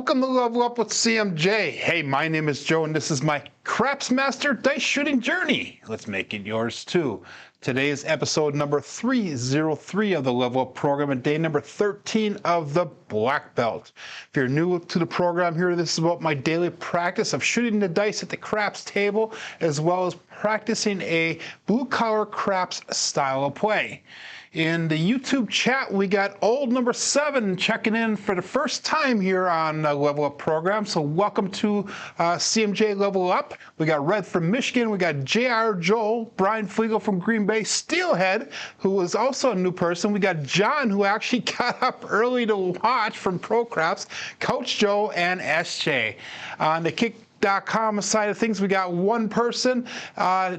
Welcome to Level Up with CMJ. Hey, my name is Joe, and this is my Craps Master Dice Shooting Journey. Let's make it yours too. Today is episode number 303 of the Level Up program and day number 13 of the Black Belt. If you're new to the program here, this is about my daily practice of shooting the dice at the craps table, as well as practicing a blue-collar craps style of play. In the YouTube chat, we got old number 7 checking in for the first time here on the Level Up program. So welcome to CMJ Level Up. We got Red from Michigan. We got JR Joel, Brian Flegel from Green Bay, Steelhead, who is also a new person. We got John, who actually got up early to watch from Pro Craps, Coach Joe, and SJ. On the Kick.com side of things, we got one person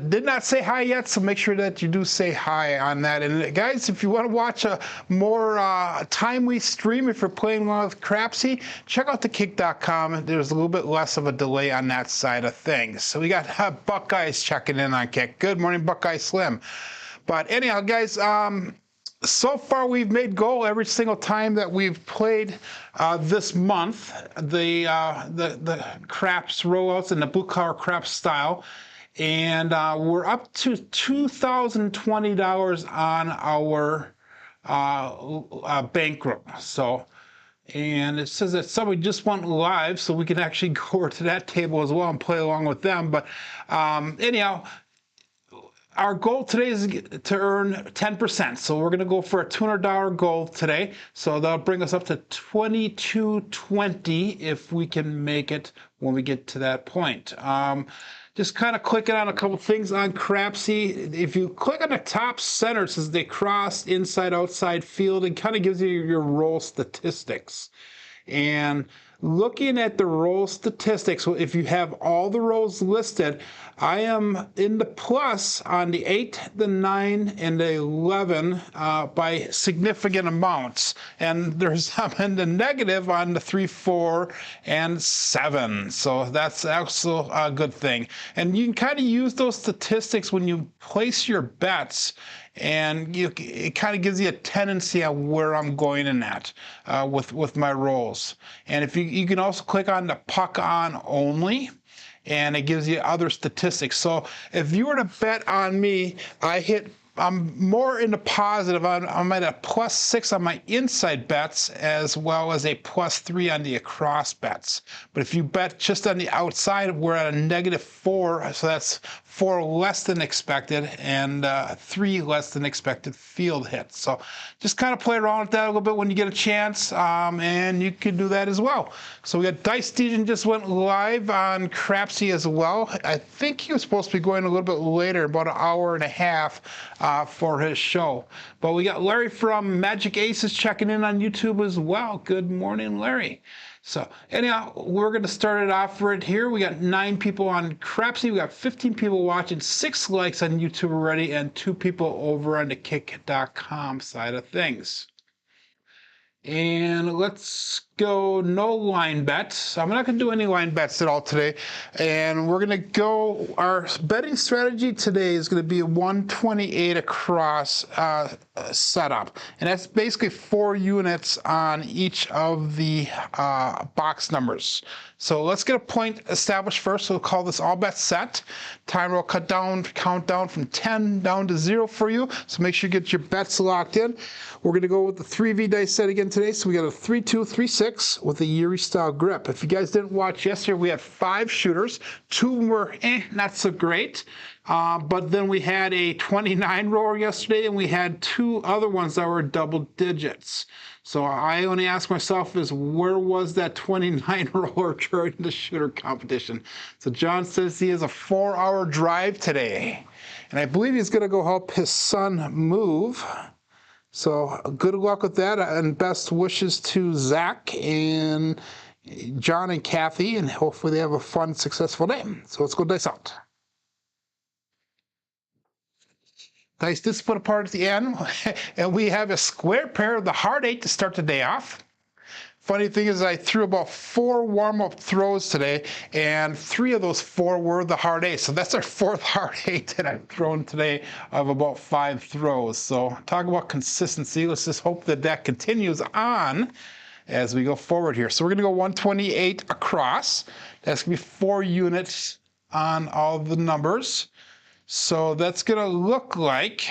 did not say hi yet, so make sure that you do say hi on that. And guys, if you want to watch a more timely stream, if you're playing along with Crapsee, check out the Kick.com. There's a little bit less of a delay on that side of things. So we got Buckeyes checking in on Kick. Good morning, Buckeye Slim. But anyhow, guys, so far, we've made goal every single time that we've played this month, the craps rollouts and the blue collar craps style, and we're up to $2,020 on our bankroll. So, and it says that somebody just went live, so we can actually go over to that table as well and play along with them. But anyhow, our goal today is to earn 10%. So we're going to go for a $200 goal today. So that'll bring us up to $22.20 if we can make it when we get to that point. Just kind of clicking on a couple things on Crapsee. If you click on the top center, it says they cross inside, outside field. It kind of gives you your roll statistics. And looking at the roll statistics, if you have all the rolls listed, I am in the plus on the 8, the 9, and the 11 by significant amounts. And I'm in the negative on the 3, 4, and 7. So that's also a good thing. And you can kind of use those statistics when you place your bets, and it kind of gives you a tendency on where I'm going in that with my rolls. And if you can also click on the puck on only, and it gives you other statistics. So if you were to bet on me, I'm more in the positive. I'm at a +6 on my inside bets, as well as a +3 on the across bets. But if you bet just on the outside, we're at a -4, so that's 4 less than expected and 3 less than expected field hits. So just kind of play around with that a little bit when you get a chance, and you can do that as well. So we got Dice Dejan just went live on Crapsee as well. I think he was supposed to be going a little bit later, about an hour and a half for his show. But we got Larry from Magic Aces checking in on YouTube as well. Good morning, Larry. So anyhow, we're going to start it off right here. We got 9 people on Crapsee. We got 15 people watching, 6 likes on YouTube already, and 2 people over on the Kick.com side of things. And let's go no line bets. I'm not going to do any line bets at all today. And we're going to go, our betting strategy today is going to be a 128 across setup. And that's basically 4 units on each of the box numbers. So let's get a point established first. So we'll call this all bets set. Timer will count down from 10 down to 0 for you. So make sure you get your bets locked in. We're going to go with the 3V dice set again today. So we got a 3-2, 3-6 with a Yuri style grip. If you guys didn't watch yesterday, we had 5 shooters. 2 were not so great. But then we had a 29 roller yesterday, and we had 2 other ones that were double digits. So I only ask myself is, where was that 29 roller during the shooter competition? So John says he has a 4-hour drive today. And I believe he's going to go help his son move. So good luck with that, and best wishes to Zach and John and Kathy, and hopefully they have a fun, successful day. So let's go dice out. Dice this put apart at the end, and we have a square pair of the hard 8 to start the day off. Funny thing is, I threw about 4 warm-up throws today, and 3 of those 4 were the hard 8. So that's our 4th hard 8 that I've thrown today of about 5 throws. So talk about consistency. Let's just hope that that continues on. as we go forward here. So we're going to go 128 across. That's going to be 4 units on all the numbers. So that's going to look like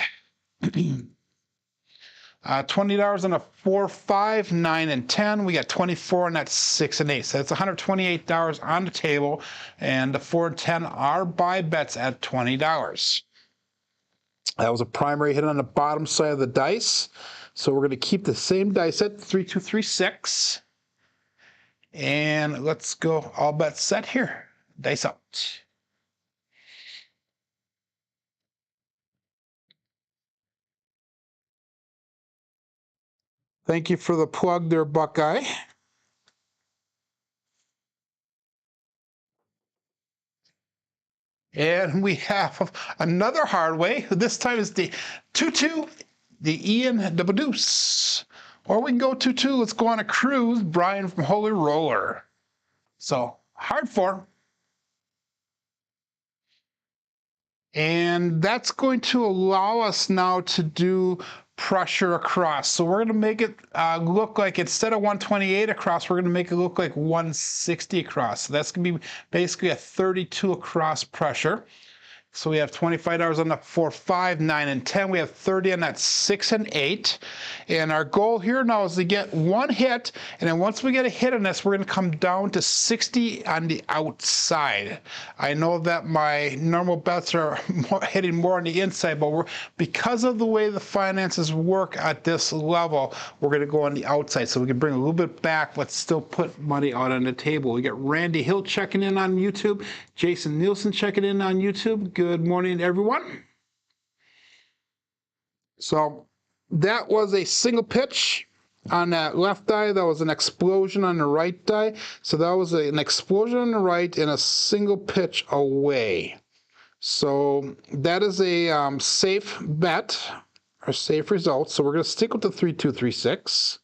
$20 on a 4, 5, 9, and 10. We got 24 on that 6 and 8. So that's $128 on the table, and the 4 and 10 are buy bets at $20. That was a primary hit on the bottom side of the dice. So we're going to keep the same dice set, 3, 2, 3, 6. And let's go all bets set here. Dice out. Thank you for the plug there, Buckeye. And we have another hard way. This time is the 2-2, the Ian double deuce. Or we can go 2-2. Let's go on a cruise. Brian from Holy Roller. So hard 4. And that's going to allow us now to do pressure across. So we're going to make it look like, instead of 128 across, we're going to make it look like 160 across. So that's going to be basically a 32 across pressure. So we have $25 on the 4, 5, 9, and 10. We have 30 on that 6 and 8. And our goal here now is to get 1 hit. And then once we get a hit on this, we're going to come down to 60 on the outside. I know that my normal bets are hitting more on the inside, but because of the way the finances work at this level, we're going to go on the outside. So we can bring a little bit back, but still put money out on the table. We got Randy Hill checking in on YouTube. Jason Nielsen checking in on YouTube. Good morning, everyone. So that was a single pitch on that left die. That was an explosion on the right die. So that was an explosion on the right and a single pitch away. So that is a safe bet or safe result. So we're going to stick with the 3, 2, 3, 6.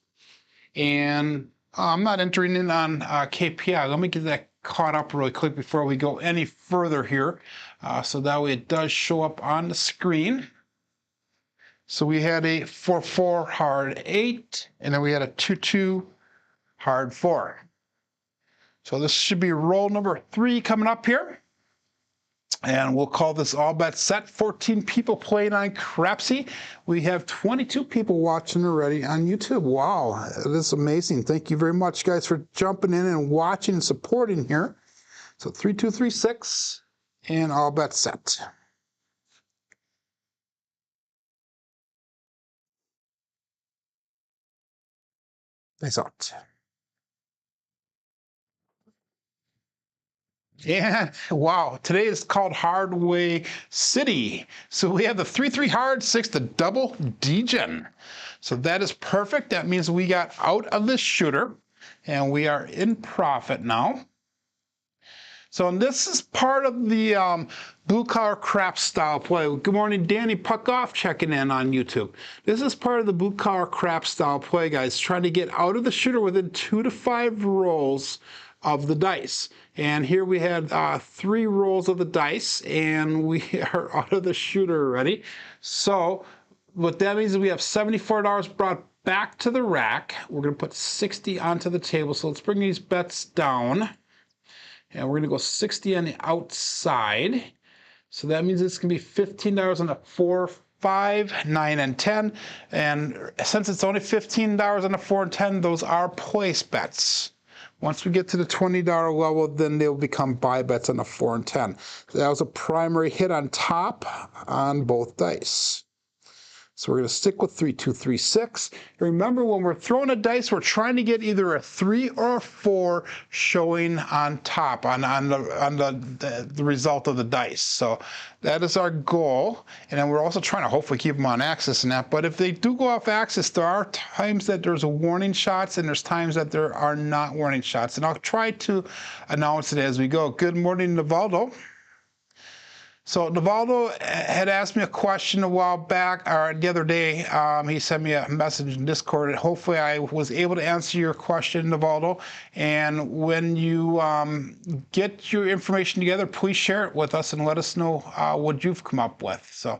And I'm not entering in on KPI. Let me get that caught up really quick before we go any further here. So that way it does show up on the screen. So we had a 4, 4 hard 8, and then we had a 2, 2 hard 4. So this should be roll number 3 coming up here. And we'll call this all bets set. 14 people playing on Crapsee. We have 22 people watching already on YouTube. Wow, it is amazing. Thank you very much, guys, for jumping in and watching and supporting here. So 3, 2, 3, 6, and all bets set. Thanks out. And wow, today is called Hardway City. So we have the 3, 3 hard, 6 the double degen. So that is perfect. That means we got out of this shooter and we are in profit now. So this is part of the blue collar craps style play. Good morning, Danny Puckoff checking in on YouTube. This is part of the blue collar craps style play, guys, trying to get out of the shooter within 2 to 5 rolls of the dice. And here we had 3 rolls of the dice, and we are out of the shooter already. So what that means is we have $74 brought back to the rack. We're going to put 60 onto the table. So let's bring these bets down. And we're going to go 60 on the outside. So that means it's going to be $15 on the 4, 5, 9, and 10. And since it's only $15 on the 4 and 10, those are place bets. Once we get to the $20 level, then they'll become buy bets on the 4 and 10. So that was a primary hit on top on both dice. So we're going to stick with 3, 2, 3, 6. Remember, when we're throwing a dice, we're trying to get either a 3 or a 4 showing on top, on the result of the dice. So that is our goal. And then we're also trying to hopefully keep them on axis and that. But if they do go off axis, there are times that there's warning shots and there's times that there are not warning shots. And I'll try to announce it as we go. Good morning, Navaldo. So Navaldo had asked me a question a while back, or the other day. He sent me a message in Discord. And hopefully I was able to answer your question, Navaldo. And when you get your information together, please share it with us and let us know what you've come up with. So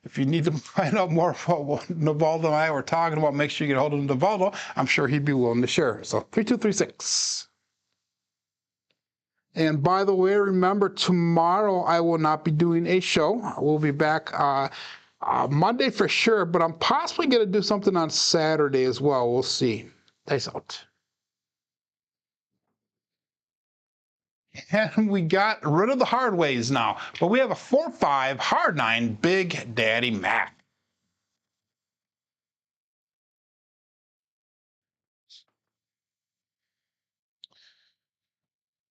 if you need to find out more about what Navaldo and I were talking about, make sure you get a hold of Navaldo. I'm sure he'd be willing to share. So 3236. And by the way, remember, tomorrow I will not be doing a show. We'll be back Monday for sure, but I'm possibly going to do something on Saturday as well. We'll see. Dice out. And we got rid of the hard ways now, but we have a 4-5 hard 9 Big Daddy Mac.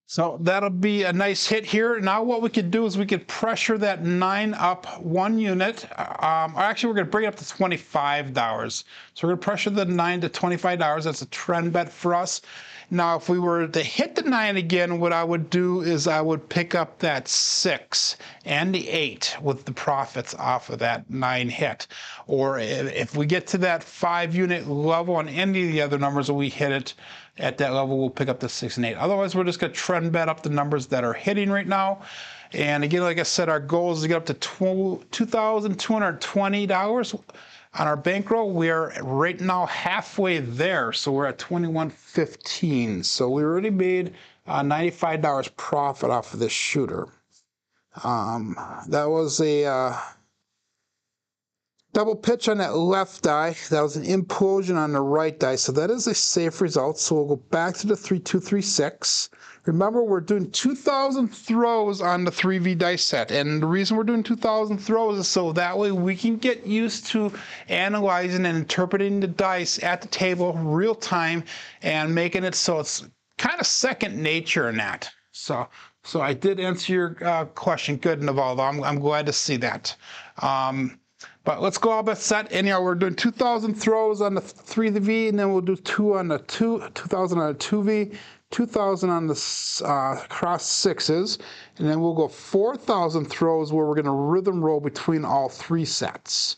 So that'll be a nice hit here. Now what we could do is we could pressure that 9 up 1 unit. Actually, we're going to bring it up to $25. So we're going to pressure the 9 to $25. That's a trend bet for us. Now, if we were to hit the 9 again, what I would do is I would pick up that 6 and the 8 with the profits off of that 9 hit. Or if we get to that 5 unit level on any of the other numbers and we hit it at that level, we'll pick up the 6 and 8. Otherwise, we're just going to trend bet up the numbers that are hitting right now. And again, like I said, our goal is to get up to $2,220 on our bankroll. We are right now halfway there, so we're at $21.15. So we already made $95 profit off of this shooter. That was a double pitch on that left die. That was an implosion on the right die, so that is a safe result. So we'll go back to the 3236. Remember, we're doing 2,000 throws on the 3V dice set, and the reason we're doing 2,000 throws is so that way we can get used to analyzing and interpreting the dice at the table real time and making it so it's kind of second nature in that. So I did answer your question. Good, Navaldo. I'm glad to see that. But let's go all bet set. Anyhow, we're doing 2,000 throws on the 3V, and then we'll do 2,000 on the 2V. 2,000 on the cross sixes, and then we'll go 4,000 throws where we're going to rhythm roll between all 3 sets.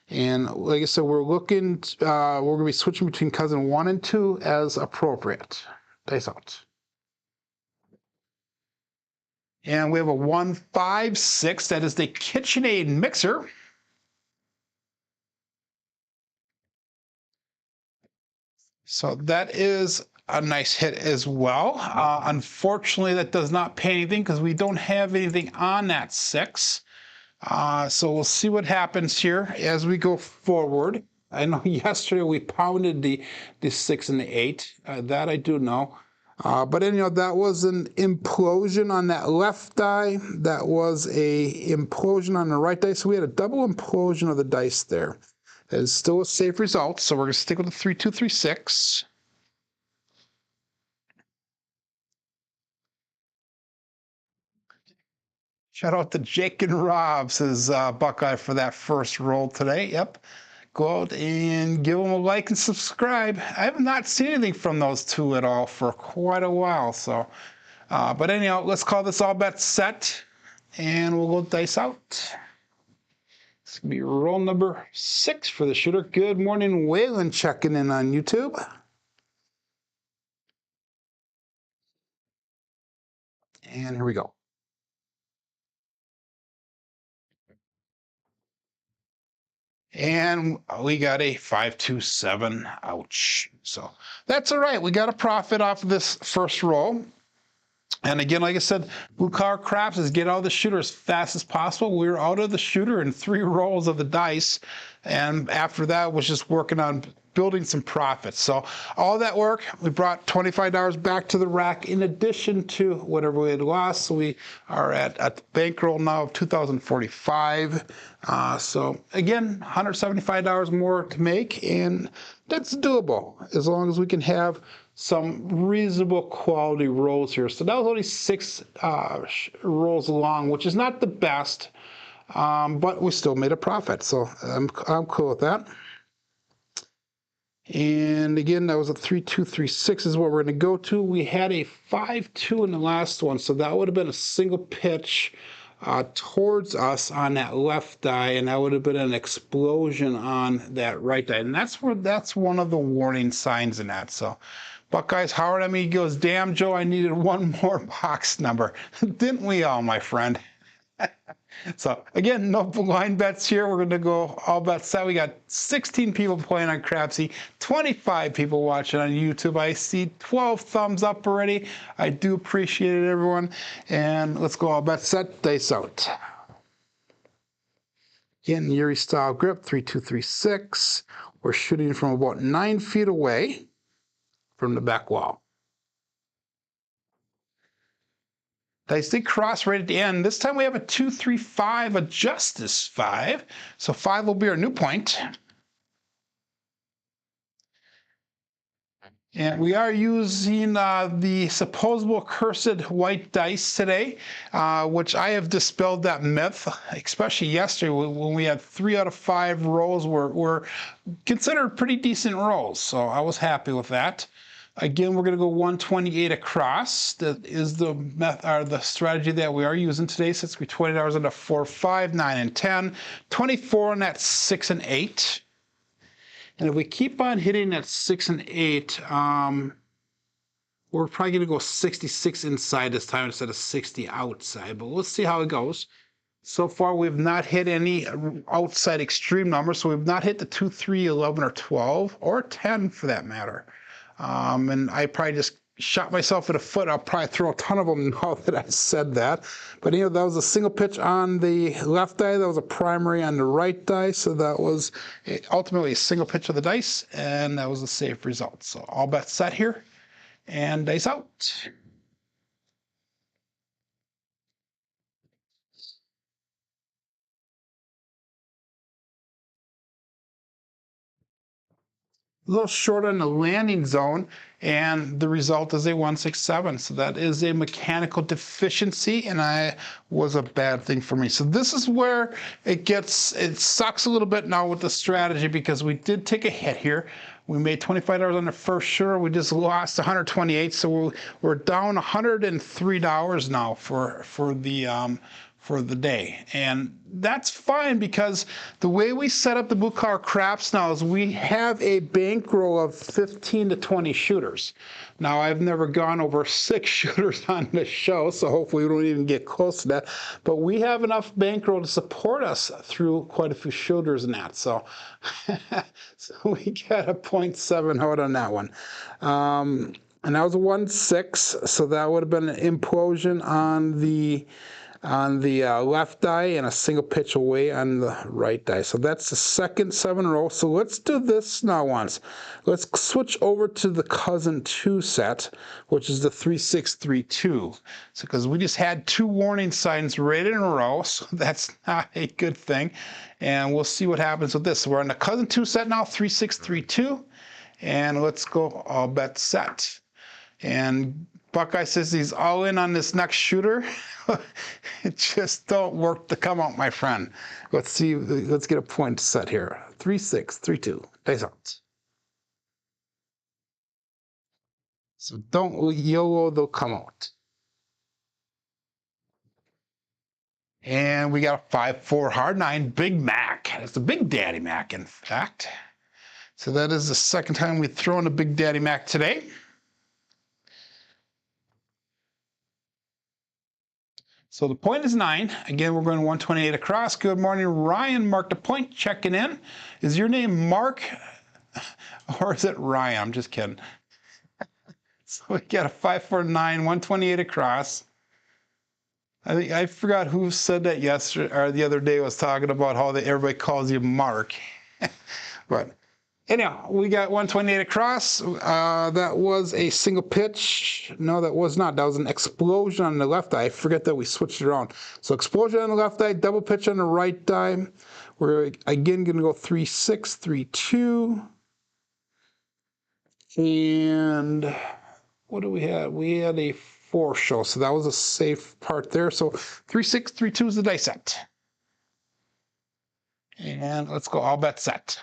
And like I said, we're going to be switching between cousin 1 and 2 as appropriate. Dice out. And we have a 156. That is the KitchenAid mixer. So that is a nice hit as well. Unfortunately, that does not pay anything because we don't have anything on that 6. So we'll see what happens here as we go forward. I know yesterday we pounded the 6 and the 8. That I do know. But anyhow, that was an implosion on that left die. That was a implosion on the right die. So we had a double implosion of the dice there. That is still a safe result. So we're going to stick with the 3236. Shout out to Jake and Rob, says Buckeye, for that first roll today. Yep. Go out and give them a like and subscribe. I have not seen anything from those two at all for quite a while. So, but anyhow, let's call this all bets set, and we'll go dice out. It's going to be roll number 6 for the shooter. Good morning, Waylon, checking in on YouTube. And here we go. And we got a 527. Ouch. So that's all right. We got a profit off of this first roll. And again, like I said, Blue Collar Craps is get out of the shooter as fast as possible. We were out of the shooter in 3 rolls of the dice. And after that was just working on building some profits. So all that work, we brought $25 back to the rack in addition to whatever we had lost. So we are at the bankroll now of $2,045. So again, $175 more to make, and that's doable as long as we can have some reasonable quality rolls here. So that was only 6 rolls long, which is not the best, but we still made a profit. So I'm cool with that. And again, that was a 3236 is what we're going to go to. We had a 5-2 in the last one, so that would have been a single pitch towards us on that left die, and that would have been an explosion on that right die. And that's one of the warning signs in that. So Buckeyes Howard, he goes, damn, Joe, I needed one more box number. Didn't we all, my friend? So again, no blind bets here. We're going to go all bets set. We got 16 people playing on Crapsee, 25 people watching on YouTube. I see 12 thumbs up already. I do appreciate it, everyone. And let's go all bets set, dice out. Again, Yuri style grip, 3236. We're shooting from about 9 feet away from the back wall. Dice did cross right at the end. This time we have a 2-3-5, a Justice 5. So 5 will be our new point. And we are using the supposable cursed white dice today, which I have dispelled that myth, especially yesterday when we had 3 out of 5 rolls were considered pretty decent rolls. So I was happy with that. Again, we're going to go 128 across. That is the the strategy that we are using today. So it's going to be $20 on the 4, 5, 9, and 10, 24 on that 6 and 8. And if we keep on hitting at 6 and 8, we're probably going to go 66 inside this time instead of 60 outside. But let's see how it goes. So far, we've not hit any outside extreme numbers. So we've not hit the 2, 3, 11, or 12, or 10 for that matter. And I probably just shot myself in the foot. I'll probably throw a ton of them now that I said that. But that was a single pitch on the left die. That was a primary on the right die. So that was ultimately a single pitch of the dice, and that was a safe result. So all bets set here, and dice out. A little short on the landing zone, and the result is a 167. So that is a mechanical deficiency, and it was a bad thing for me. So this is where it sucks a little bit now with the strategy, because we did take a hit here. We made $25 on the first shooter. We just lost 128, so we're down $103 now for the day. And that's fine, because the way we set up the blue collar craps now is we have a bankroll of 15 to 20 shooters. Now, I've never gone over 6 shooters on the show, so hopefully we don't even get close to that. But we have enough bankroll to support us through quite a few shooters in that. So, so we got a 0.7 out on that one. And that was a 1-6, so that would have been an implosion on the left die and a single pitch away on the right die. So that's the second 7 row. So let's do this now once. Let's switch over to the cousin 2 set, which is the 3-6-3-2. So because we just had 2 warning signs right in a row, so that's not a good thing. And we'll see what happens with this. So we're on the cousin 2 set now, 3-6-3-2. And let's go all bet set. And Buckeye says he's all in on this next shooter. It just don't work to come out, my friend. Let's see. Let's get a point set here. 3-6-3-2. Dice out. So don't YOLO, they'll come out. And we got a 5-4 hard 9 Big Mac. It's the Big Daddy Mac, in fact. So that is the second time we've thrown a Big Daddy Mac today. So the point is 9. Again, we're going 128 across. Good morning, Ryan. Mark the point, checking in. Is your name Mark or is it Ryan? I'm just kidding. So we got a 5-4-9, 128 across. I forgot who said that yesterday or the other day, was talking about how everybody calls you Mark. But anyhow, we got 128 across. That was a single pitch. No, that was not. That was an explosion on the left eye. I forget that we switched it around. So explosion on the left eye, double pitch on the right eye. We're again going to go 3-6-3-2. And what do we have? We had a 4 show, so that was a safe part there. So 3-6-3-2 is the dice set. And let's go all bet set.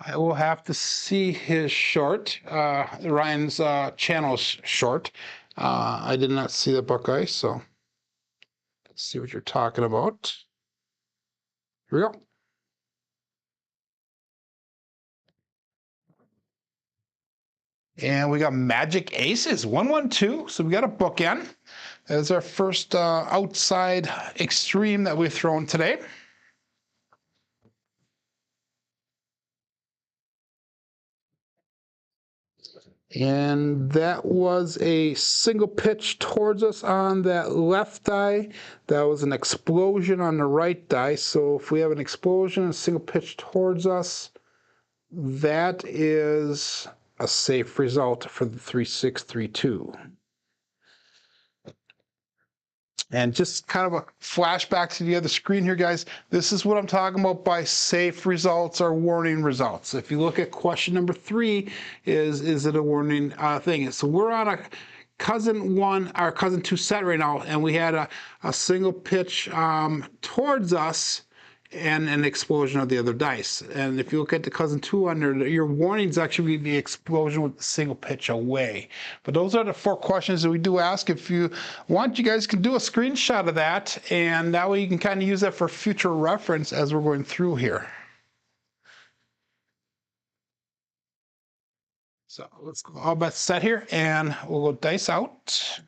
I will have to see his short, Ryan's channel's short. I did not see the Buckeye, so let's see what you're talking about. Here we go. And we got magic aces, 112. So we got a bookend. That's our first outside extreme that we've thrown today. And that was a single pitch towards us on that left die. That was an explosion on the right die. So if we have an explosion, a single pitch towards us, that is a safe result for the 3632. And just kind of a flashback to the other screen here, guys. This is what I'm talking about by safe results or warning results. If you look at question number 3, is it a warning thing? So we're on a cousin 1, our cousin 2 set right now, and we had a single pitch towards us and an explosion of the other dice. And if you look at the cousin 2 under, your warnings actually be the explosion with the single pitch away. But those are the 4 questions that we do ask. If you want, you guys can do a screenshot of that, and that way you can kind of use that for future reference as we're going through here. So let's go all bets set here, and we'll go dice out.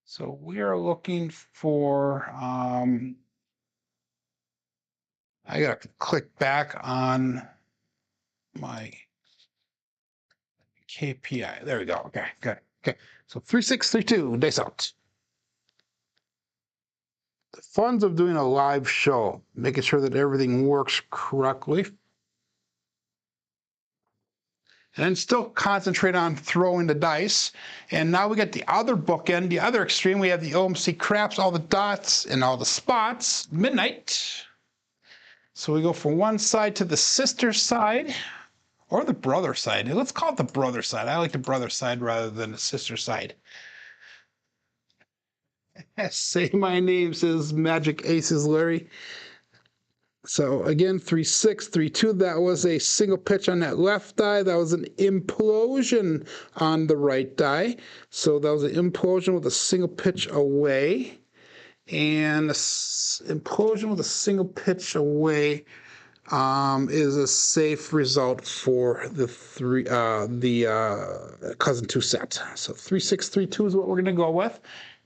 So we are looking for I gotta click back on my KPI. There we go. Okay, good. Okay, so 3632, dice out. The fun's of doing a live show, making sure that everything works correctly. And then still concentrate on throwing the dice. And now we get the other bookend, the other extreme. We have the OMC craps, all the dots and all the spots, midnight. So we go from one side to the sister side, or the brother side. Let's call it the brother side. I like the brother side rather than the sister side. Say my name, says Magic Aces Larry. So again, 3632, that was a single pitch on that left die. That was an implosion on the right die. So that was an implosion with a single pitch away. And implosion with a single pitch away is a safe result for the cousin 2 set. So 3632 is what we're going to go with.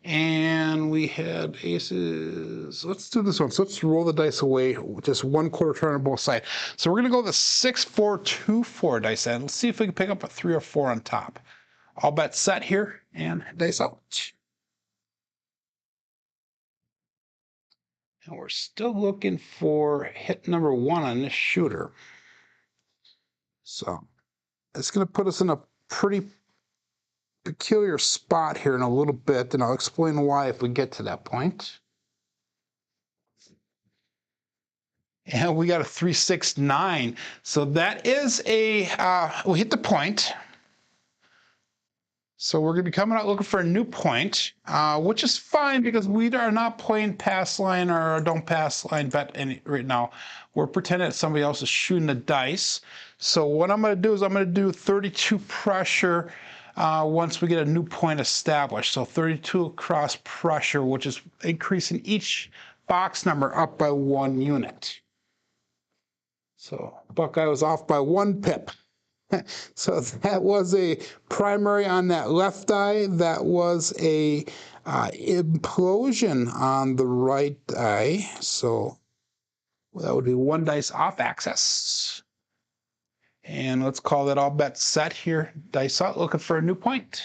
And we had aces. Let's do this one. So let's roll the dice away, just 1/4 turn on both sides. So we're going to go the 6-4-2-4 dice end. Let's see if we can pick up a 3 or 4 on top. All bets set here, and dice out. And we're still looking for hit number 1 on this shooter. So it's going to put us in a pretty peculiar spot here in a little bit, and I'll explain why if we get to that point. And we got a 369. So that is a, we hit the point. So we're going to be coming out looking for a new point, which is fine because we are not playing pass line or don't pass line bet right now. We're pretending that somebody else is shooting the dice. So what I'm going to do is I'm going to do 32 pressure once we get a new point established. So 32 across pressure, which is increasing each box number up by 1 unit. So Buckeye was off by 1 pip. So that was a primary on that left eye. That was a implosion on the right eye. So that would be 1 dice off axis. And let's call that all bets set here. Dice out, looking for a new point.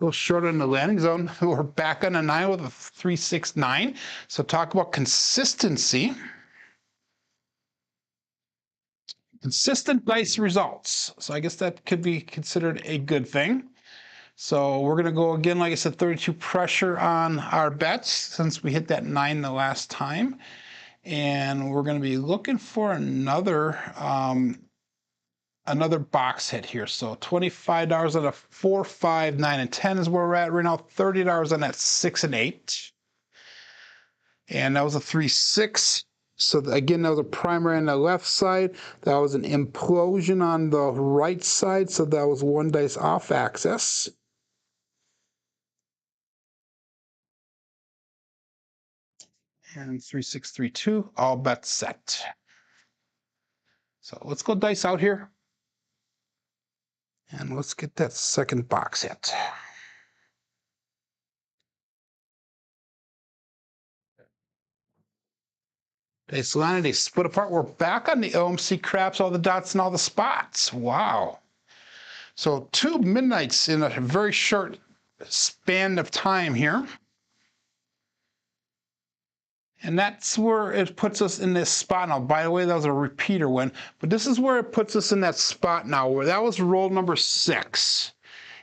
A little short on the landing zone. We're back on a 9 with a 369. So talk about consistency. Consistent dice results. So I guess that could be considered a good thing. So we're going to go again, like I said, 32 pressure on our bets since we hit that 9 the last time. And we're going to be looking for another box hit here. So $25 on a 4, 5, 9, and 10 is where we're at right now. $30 on that 6 and 8. And that was a 3-6. So again, that was a primary on the left side. That was an implosion on the right side. So that was 1 dice off axis. And 3632, all bets set. So let's go dice out here. And let's get that second box hit. Dice landed, they split apart. We're back on the OMC craps, all the dots and all the spots. Wow. So 2 midnights in a very short span of time here. And that's where it puts us in this spot now. By the way, that was a repeater win, but this is where it puts us in that spot now, where that was roll number 6.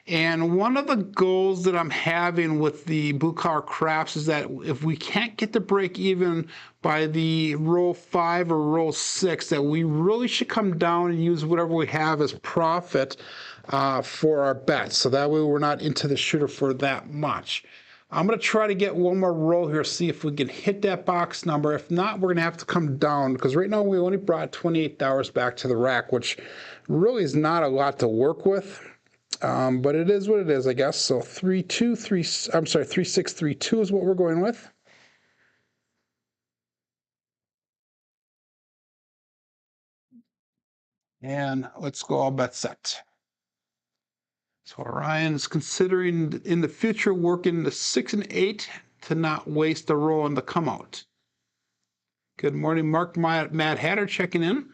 And one of the goals that I'm having with the blue collar craps is that if we can't get to break even by the roll 5 or roll 6, that we really should come down and use whatever we have as profit for our bets. So that way we're not into the shooter for that much. I'm going to try to get one more roll here, see if we can hit that box number. If not, we're going to have to come down, because right now we only brought $28 back to the rack, which really is not a lot to work with. But it is what it is, I guess. So 3632 is what we're going with. And let's go all bets set. So Orion is considering in the future working the 6 and 8 to not waste a roll on the come out. Good morning, Mark. Mad Hatter checking in.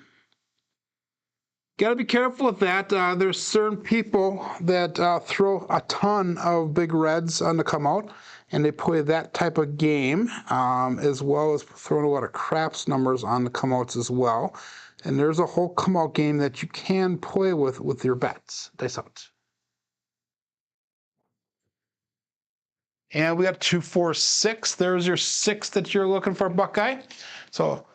Got to be careful with that. There's certain people that throw a ton of big reds on the come out, and they play that type of game, as well as throwing a lot of craps numbers on the come outs as well. And there's a whole come out game that you can play with your bets. Dice out. And we got 2, 4, 6. There's your 6 that you're looking for, Buckeye. So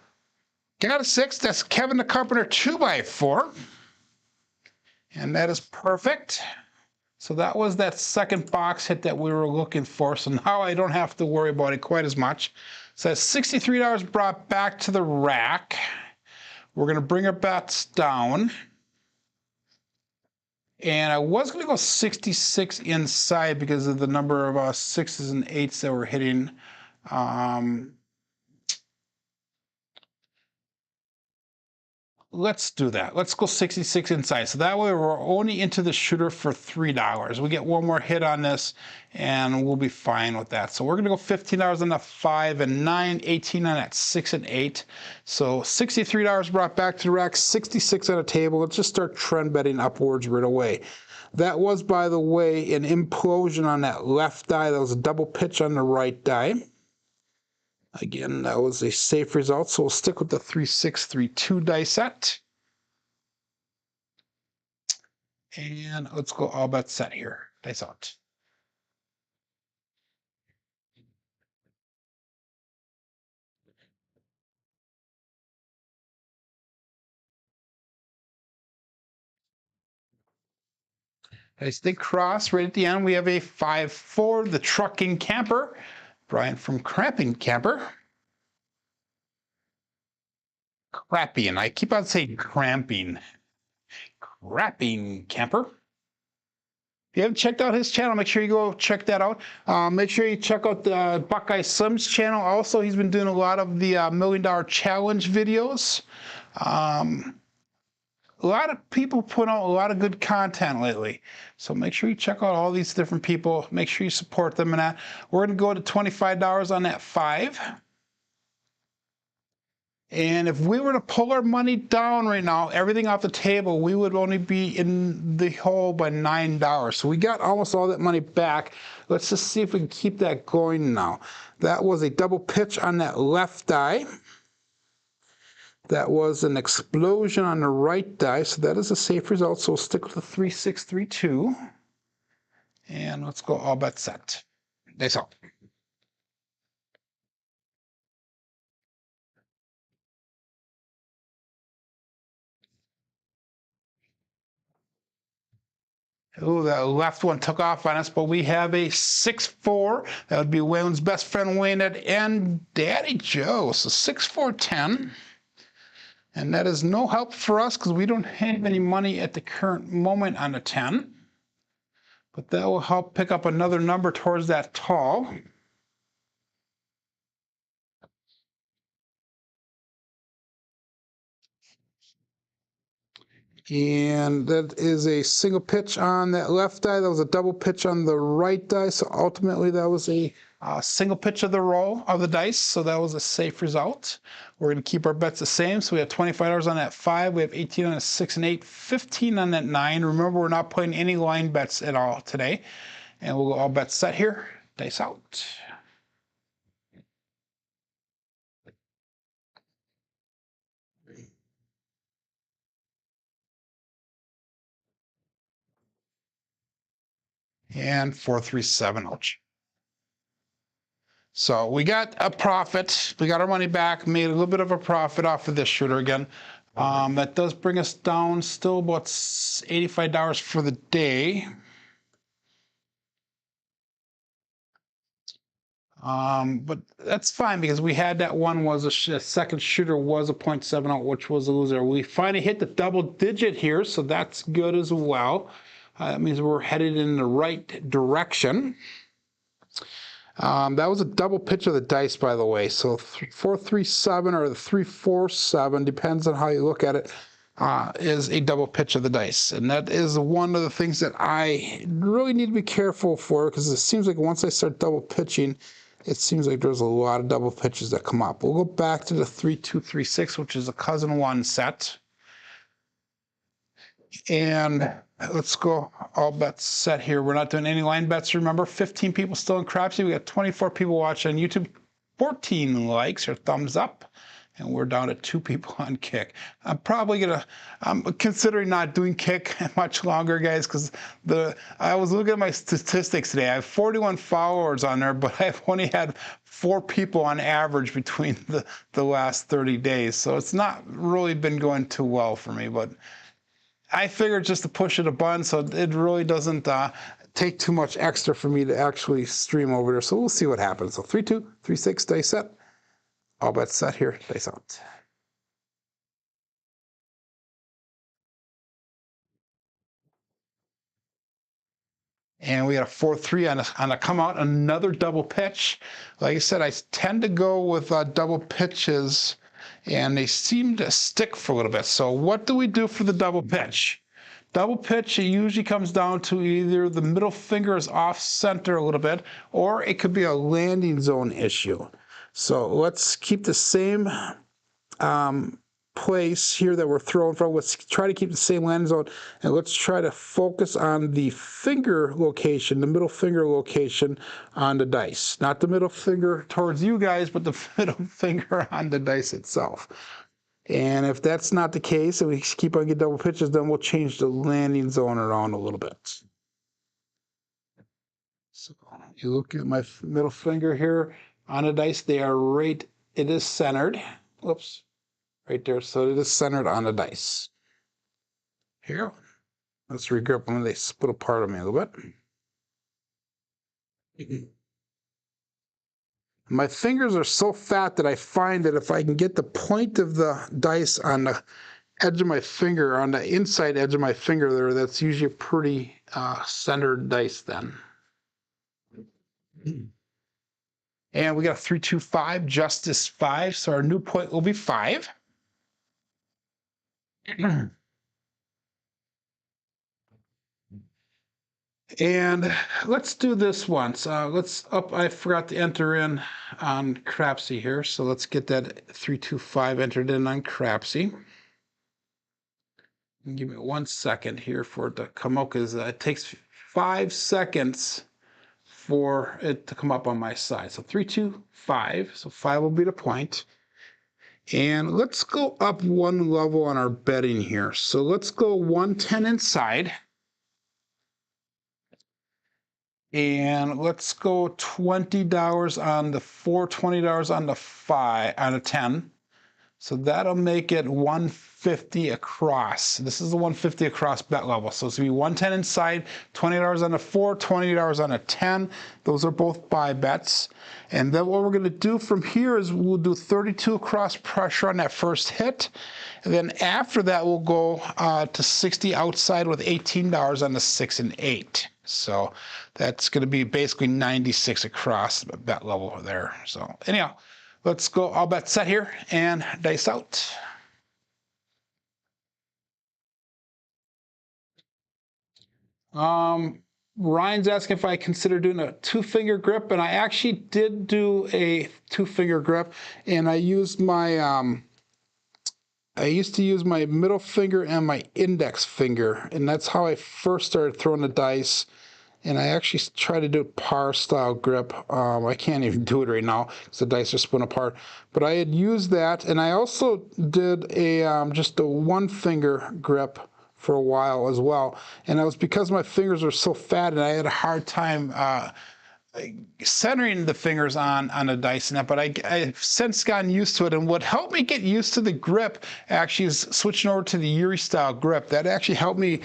got a 6. That's Kevin the Carpenter 2x4. And that is perfect. So that was that second box hit that we were looking for. So now I don't have to worry about it quite as much. So that's $63 brought back to the rack. We're going to bring our bets down. And I was going to go 66 inside because of the number of 6s and 8s that we're hitting. Let's do that. Let's go 66 inside. So that way we're only into the shooter for $3. We get one more hit on this and we'll be fine with that. So we're going to go $15 on that 5 and 9, 18 on that 6 and 8. So $63 brought back to the rack, 66 on a table. Let's just start trend betting upwards right away. That was, by the way, an implosion on that left die. That was a double pitch on the right die. Again, that was a safe result, so we'll stick with the 3632 die set. And let's go all bets set here. Dice out. Dice they cross right at the end. We have a 5-4, the trucking camper. Brian from Cramping Camper. Crapping. I keep on saying cramping. Crapping Camper. If you haven't checked out his channel, make sure you go check that out. Make sure you check out the Buckeye Slim's channel. Also, he's been doing a lot of the $1 Million Challenge videos. A lot of people put out a lot of good content lately. So make sure you check out all these different people. Make sure you support them in that. We're going to go to $25 on that 5. And if we were to pull our money down right now, everything off the table, we would only be in the hole by $9. So we got almost all that money back. Let's just see if we can keep that going now. That was a double pitch on that left die. That was an explosion on the right die. So that is a safe result. So we'll stick with the 3632. And let's go all bets set. That's all. Oh, that left one took off on us, but we have a 6-4. That would be Waylon's best friend Wayne and Daddy Joe. So 6-4-10. And that is no help for us because we don't have any money at the current moment on the 10. But that will help pick up another number towards that tall. And that is a single pitch on that left die. That was a double pitch on the right die. So ultimately that was a single pitch of the roll of the dice. So that was a safe result. We're going to keep our bets the same. So we have $25 on that 5. We have 18 on a 6 and 8, 15 on that 9. Remember, we're not playing any line bets at all today. And we'll go all bets set here. Dice out. And 437, ouch. So we got a profit. We got our money back, made a little bit of a profit off of this shooter again. That does bring us down still about $85 for the day. But that's fine because we had that one was a second shooter was a .70, which was a loser. We finally hit the double digit here, so that's good as well. That means we're headed in the right direction. That was a double pitch of the dice, by the way. So 437 or the 347, depends on how you look at it, is a double pitch of the dice. And that is one of the things that I really need to be careful for, because it seems like once I start double pitching, it seems like there's a lot of double pitches that come up. We'll go back to the 3236, which is a cousin one set. And let's go all bets set here. We're not doing any line bets. Remember, 15 people still in Crapsee. We got 24 people watching on YouTube, 14 likes or thumbs up, and we're down to 2 people on Kick. I'm considering not doing Kick much longer, guys, because I was looking at my statistics today. I have 41 followers on there, but I've only had 4 people on average between the last 30 days. So it's not really been going too well for me, but I figured just to push it a button, so it really doesn't take too much extra for me to actually stream over there. So we'll see what happens. So 3236, dice set. All bets set here, dice out. And we got a 4-3 on a come out, another double pitch. Like I said, I tend to go with double pitches, and they seem to stick for a little bit. So what do we do for the double pitch? Double pitch, it usually comes down to either the middle finger is off center a little bit, or it could be a landing zone issue. So let's keep the same place here that we're throwing from. Let's try to keep the same landing zone, and let's try to focus on the finger location, the middle finger location on the dice. Not the middle finger towards you guys, but the middle finger on the dice itself. And if that's not the case, and we keep on getting double pitches, then we'll change the landing zone around a little bit. So you look at my middle finger here on the dice, they are right, it is centered. Whoops. Right there, so it is centered on the dice. Here, let's regrip them. They split apart on me a little bit. My fingers are so fat that I find that if I can get the point of the dice on the edge of my finger, on the inside edge of my finger there, that's usually a pretty centered dice then. And we got a 3-2-5, Justice 5, so our new point will be 5. And let's do this once. I forgot to enter in on Crapsee here, so let's get that 3-2-5 entered in on Crapsee. Give me 1 second here for it to come out, because it takes 5 seconds for it to come up on my side. So 3-2-5, so 5 will be the point. And let's go up 1 level on our betting here. So let's go 110 inside. And let's go $20 on the 4, $20 on the 5, on a 10. So that'll make it 150 across. This is the 150 across bet level. So it's gonna be 110 inside, $20 on a 4, $20 on a 10. Those are both buy bets. And then what we're gonna do from here is we'll do 32 across pressure on that first hit. And then after that, we'll go to 60 outside with $18 on the 6 and 8. So that's gonna be basically 96 across bet level there. So anyhow, let's go all bets set here and dice out. Ryan's asking if I consider doing a 2-finger grip, and I actually did do a 2-finger grip, and I used my I used to use my middle finger and my index finger, and that's how I first started throwing the dice. And I actually tried to do a par style grip. I can't even do it right now because the dice are split apart. But I had used that, and I also did a just a 1-finger grip for a while as well. And that was because my fingers are so fat, and I had a hard time centering the fingers on a dice and that, but I've since gotten used to it. And what helped me get used to the grip actually is switching over to the Yuri style grip. That actually helped me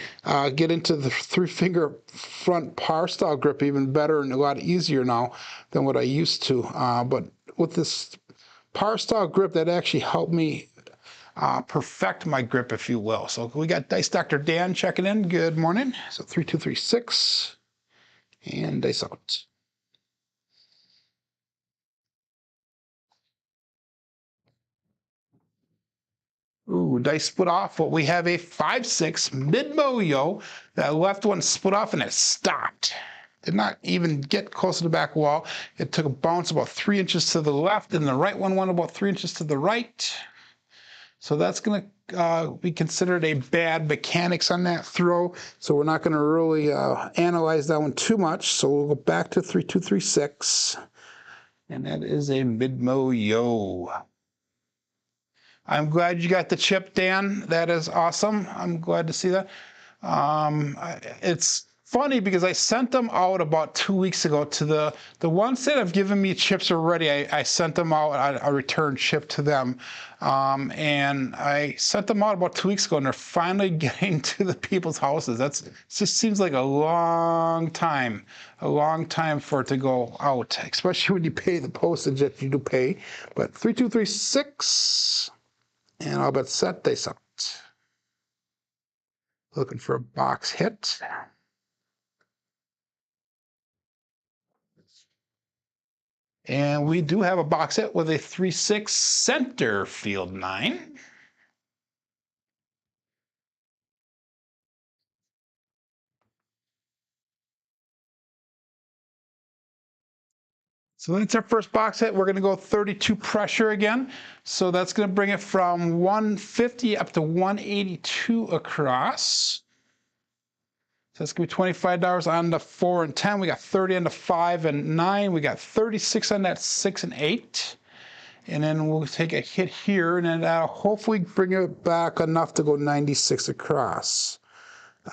get into the 3-finger front par style grip even better and a lot easier now than what I used to. But with this par style grip, that actually helped me perfect my grip, if you will. So we got Dice Dr. Dan checking in. Good morning. So 3236 and dice out. Ooh, dice split off. Well, we have a 5-6 mid-mo-yo. That left one split off and it stopped. Did not even get close to the back wall. It took a bounce about 3 inches to the left, and the right one went about 3 inches to the right. So that's going to be considered a bad mechanics on that throw. So we're not going to really analyze that one too much. So we'll go back to 3236. And that is a mid-mo-yo. I'm glad you got the chip, Dan. That is awesome. I'm glad to see that. It's funny because I sent them out about 2 weeks ago to the ones that have given me chips already. I sent them out a return chip to them. And I sent them out about 2 weeks ago, and they're finally getting to the people's houses. It just seems like a long time for it to go out, especially when you pay the postage that you do pay. But 3236. And I'll bet set dice out. Looking for a box hit. And we do have a box hit with a 3-6 center field 9. So that's our first box hit. We're going to go 32 pressure again. So that's going to bring it from 150 up to 182 across. So that's going to be $25 on the 4 and 10. We got 30 on the 5 and 9. We got 36 on that 6 and 8. And then we'll take a hit here, and then that'll hopefully bring it back enough to go 96 across.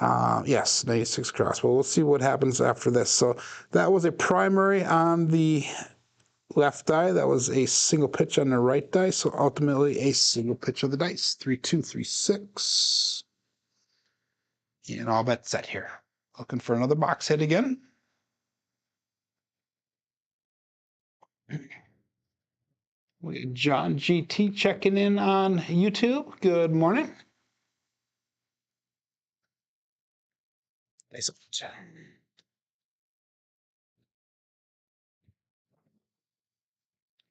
Yes, 96 across. Well, we'll see what happens after this. So that was a primary on the left die. That was a single pitch on the right die. So ultimately a single pitch of the dice. 3236. And all bet set here. Looking for another box hit again. We got John GT checking in on YouTube. Good morning. Nice.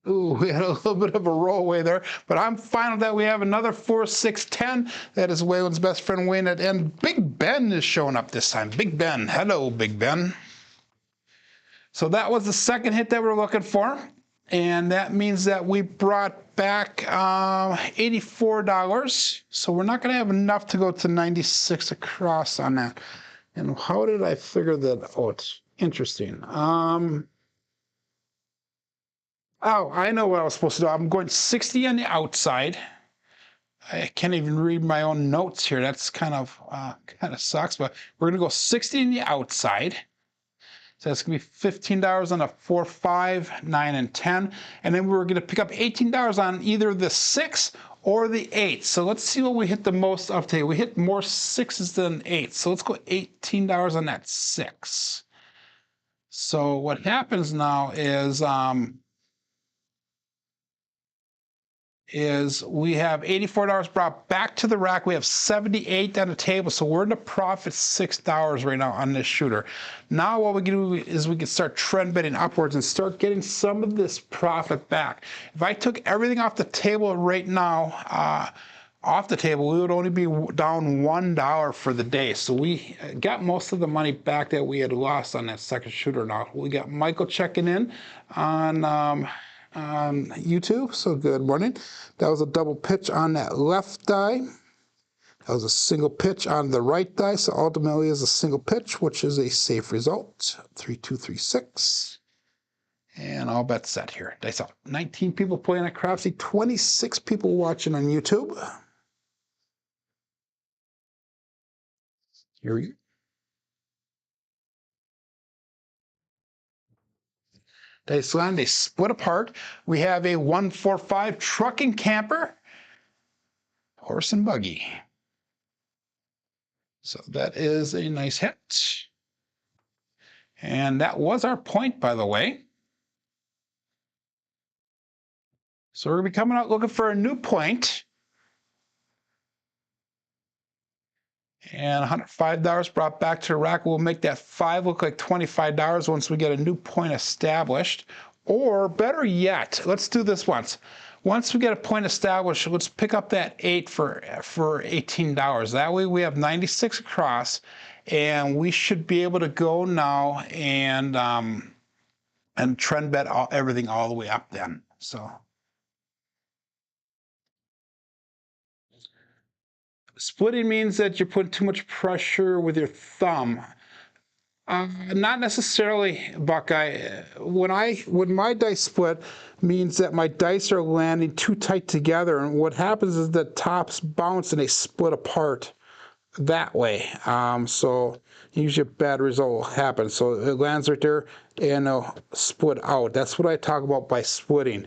Ooh, we had a little bit of a rollaway there, but I'm fine with that. We have another 4-6-10. That is Waylon's best friend Wayne at end. Big Ben is showing up this time. Big Ben. Hello, Big Ben. So that was the second hit that we're looking for. And that means that we brought back $84. So we're not going to have enough to go to 96 across on that. And how did I figure that out? Interesting. Oh, I know what I was supposed to do. I'm going 60 on the outside. I can't even read my own notes here. That's kind of sucks. But we're going to go 60 on the outside. So that's going to be $15 on a 4, 5, 9, and 10. And then we're going to pick up $18 on either the 6 or the 8. So let's see what we hit the most of today. We hit more 6s than 8. So let's go $18 on that 6. So what happens now is we have $84 brought back to the rack. We have 78 on the table, so we're in the profit $6 right now on this shooter. Now what we can do is we can start trend betting upwards and start getting some of this profit back. If I took everything off the table right now, off the table, we would only be down $1 for the day. So we got most of the money back that we had lost on that second shooter. Now we got Michael checking in on YouTube. So good morning. That was a double pitch on that left die. That was a single pitch on the right die. So ultimately is a single pitch, which is a safe result. 3-2-3-6. And all bets set here. Dice out. 19 people playing at Crapsee, 26 people watching on YouTube. Here we go. Dice line, they split apart. We have a 1-4-5 truck and camper, horse and buggy. So that is a nice hit. And that was our point, by the way. So we're going to be coming out looking for a new point. And $105 brought back to the rack. We'll make that 5 look like $25 once we get a new point established. Or better yet, let's do this once. Once we get a point established, let's pick up that 8 for $18. That way we have 96 across, and we should be able to go now and trend bet everything all the way up then. So splitting means that you're putting too much pressure with your thumb. Not necessarily, Buckeye. When my dice split means that my dice are landing too tight together, and what happens is the tops bounce and they split apart that way. So usually a bad result will happen. So it lands right there and it'll split out. That's what I talk about by splitting.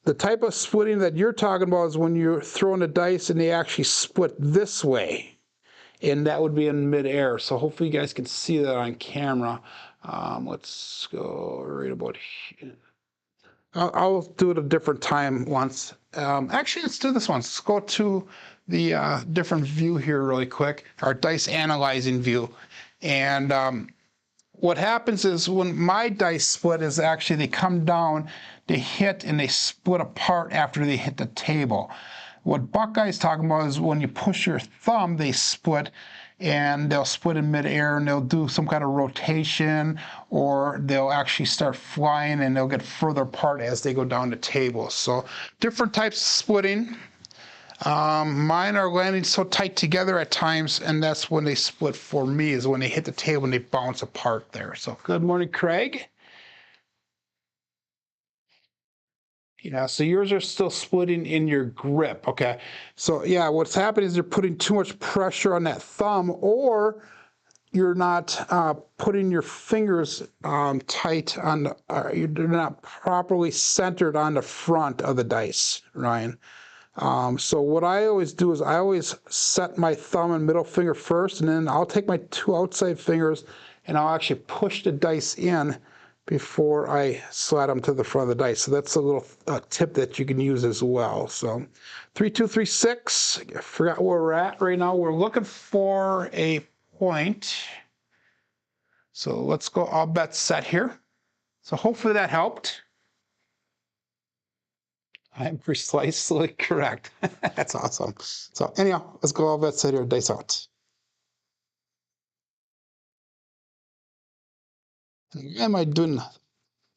The type of splitting that you're talking about is when you're throwing the dice and they actually split this way, and that would be in midair. So hopefully you guys can see that on camera. Let's go right about here. I'll do it a different time once. Actually, let's do this once. Let's go to the different view here really quick, our dice analyzing view. And what happens is when my dice split is actually they come down, they hit, and they split apart after they hit the table. What Buckeye's talking about is when you push your thumb, they split, and they'll split in midair, and they'll do some kind of rotation, or they'll actually start flying, and they'll get further apart as they go down the table. So different types of splitting. Mine are landing so tight together at times, and that's when they split for me, is when they hit the table and they bounce apart there. So good morning, Craig. Yeah, so yours are still splitting in your grip, okay? So yeah, what's happening is you're putting too much pressure on that thumb, or you're not putting your fingers tight on, you're not properly centered on the front of the dice, Ryan. So what I always do is I always set my thumb and middle finger first, and then I'll take my 2 outside fingers and I'll actually push the dice in before I slide them to the front of the dice. So that's a little tip that you can use as well. So 3-2-3-6. I forgot where we're at right now. We're looking for a point. So let's go all bets set here. So hopefully that helped. I'm precisely correct. That's awesome. So anyhow, let's go all bets set here. Dice out. Am I doing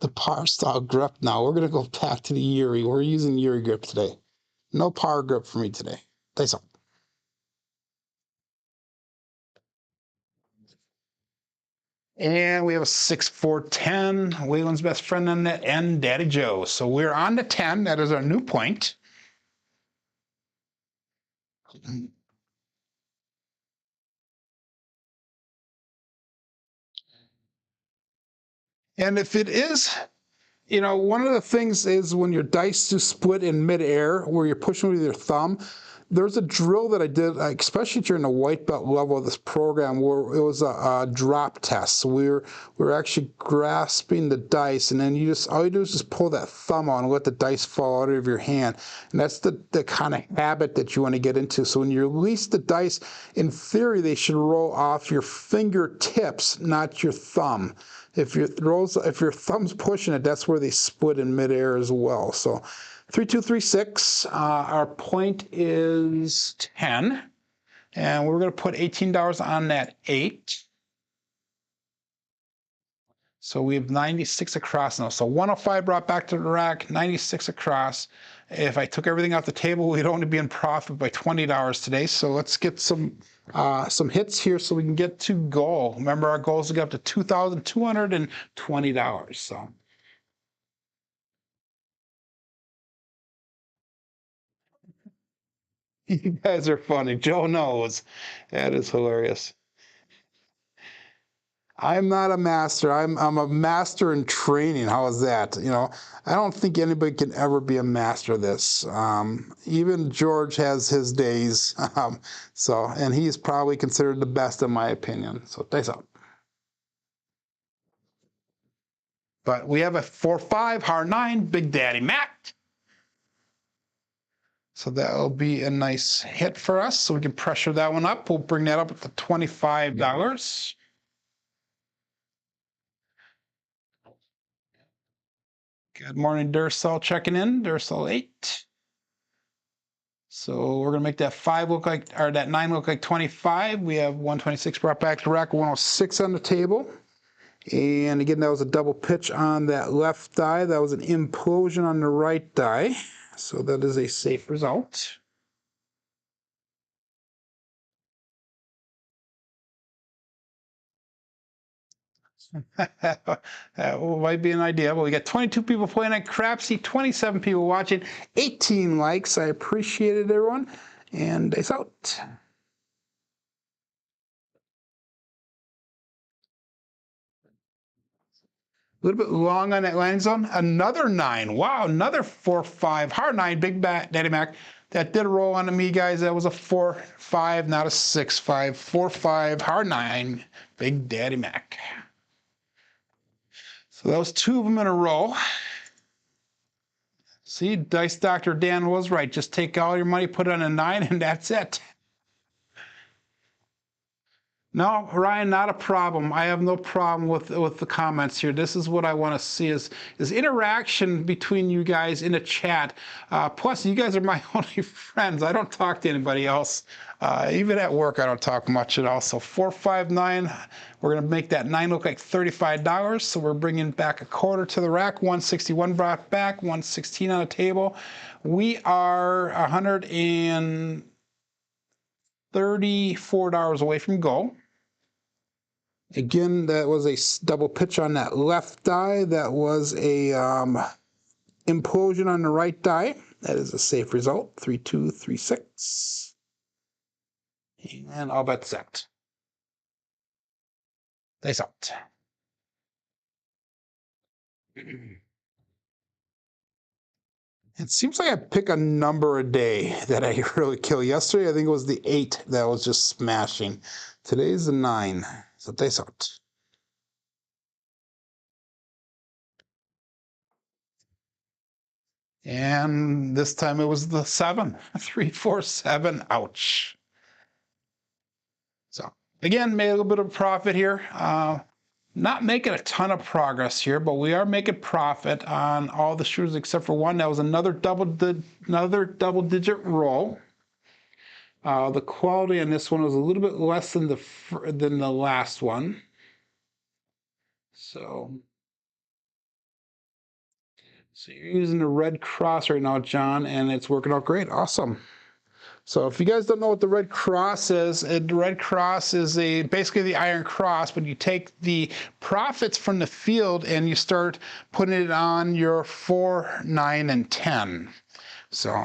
the par style grip now? We're going to go back to the Yuri. We're using Yuri grip today. No par grip for me today. Dice out. And we have a 6-4-10. Waylon's best friend on that, and Daddy Joe. So we're on to 10. That is our new point. And if it is, you know, one of the things is when your dice do split in midair, where you're pushing with your thumb, there's a drill that I did, especially during the white belt level of this program, where it was a drop test. So we were actually grasping the dice, and then all you do is just pull that thumb on and let the dice fall out of your hand. And that's the kind of habit that you want to get into. So when you release the dice, in theory, they should roll off your fingertips, not your thumb. If your thumb's pushing it, that's where they split in midair as well. So 3236. Our point is 10. And we're going to put $18 on that 8. So we have 96 across now. So 105 brought back to the rack, 96 across. If I took everything off the table, we'd only be in profit by $20 today. So let's get some hits here so we can get to goal. Remember, our goal is to get up to $2,220. So. You guys are funny. Joe knows. That is hilarious. I'm not a master. I'm a master in training. How is that? You know, I don't think anybody can ever be a master of this. Even George has his days. And he's probably considered the best in my opinion. So thanks out. But we have a 4-5, hard 9, Big Daddy Mac. So that'll be a nice hit for us. So we can pressure that one up. We'll bring that up to $25. Good morning, Duracell checking in. Duracell 8. So we're gonna make that 5 look like, or that 9 look like 25. We have 126 brought back to rack, 106 on the table. And again, that was a double pitch on that left die. That was an implosion on the right die. So that is a safe result. That might be an idea, but we got 22 people playing at Crapsee, 27 people watching, 18 likes. I appreciate it, everyone. And it's out. A little bit long on that landing zone. Another 9. Wow, another 4-5. Hard 9, Big Daddy Mac. That did roll onto me, guys. That was a 4-5, not a 6-5. 4-5, hard 9, Big Daddy Mac. So that was 2 of them in a row. See, Dice Dr. Dan was right. Just take all your money, put it on a 9, and that's it. No, Ryan, not a problem. I have no problem with the comments here. This is what I want to see is interaction between you guys in a chat. Plus, you guys are my only friends. I don't talk to anybody else. Even at work, I don't talk much at all. So 459, we're going to make that 9 look like $35. So we're bringing back a quarter to the rack. 161 brought back, 116 on the table. We are $134 away from goal. Again, that was a double pitch on that left die. That was a implosion on the right die. That is a safe result. 3236. And all bets set. Thanks out. It seems like I pick a number a day that I really kill. Yesterday, I think it was the 8 that was just smashing. Today's the 9. So thanks out. And this time it was the 7. 347. Ouch. So again, made a little bit of profit here. Not making a ton of progress here, but we are making profit on all the shooters except for one. That was another double-digit roll. The quality on this one was a little bit less than the last one. So you're using the red cross right now, John, and it's working out great. Awesome. So if you guys don't know what the red cross is, the red cross is basically the iron cross, but you take the profits from the field and you start putting it on your 4, 9, and 10. So,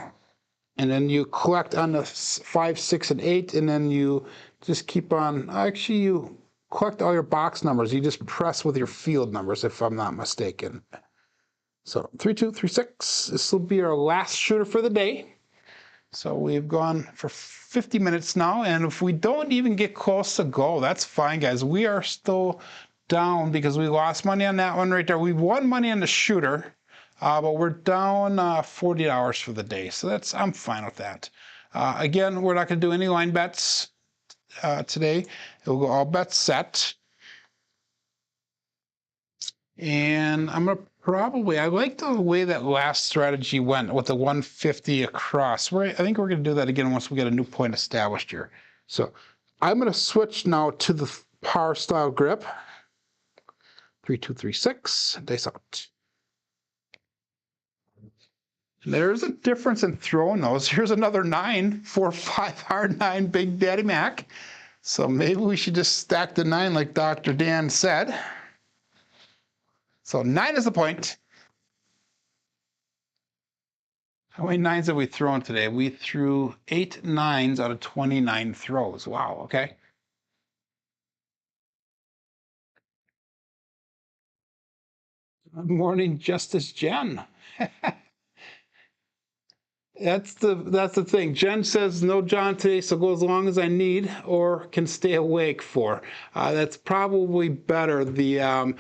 and then you collect on the 5, 6, and 8, and then you just keep on. Actually, you collect all your box numbers. You just press with your field numbers, if I'm not mistaken. So 3236. This will be our last shooter for the day. So we've gone for 50 minutes now, and if we don't even get close to goal, that's fine, guys. We are still down because we lost money on that one right there. We won money on the shooter, but we're down $40 for the day. So I'm fine with that. Again, we're not going to do any line bets today. It will go all bets set. And I'm going to Probably. I like the way that last strategy went with the 150 across. I think we're going to do that again once we get a new point established here. So I'm going to switch now to the par style grip. 3, 2, 3, 6. Dice out. There's a difference in throwing those. Here's another 9, 4, 5, hard 9, Big Daddy Mac. So maybe we should just stack the 9 like Dr. Dan said. So 9 is the point. How many 9s have we thrown today? We threw 8 9s out of 29 throws. Wow, okay. Good morning, Justice Jen. That's the thing. Jen says no John today, so go as long as I need or can stay awake for. That's probably better. The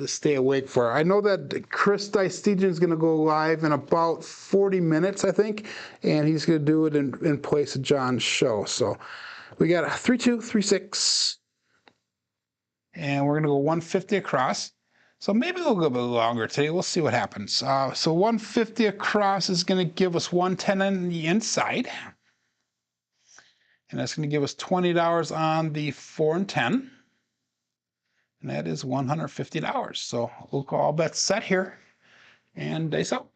stay awake for. I know that Chris Distegian is going to go live in about 40 minutes, I think, and he's going to do it in place of John's show. So we got a 3, 2, 3, 6, and we're going to go 150 across. So maybe we'll go a bit longer today. We'll see what happens. So 150 across is going to give us 110 on the inside. And that's going to give us $20 on the 4 and 10. And that is $150. So we'll go all bets set here and dice out.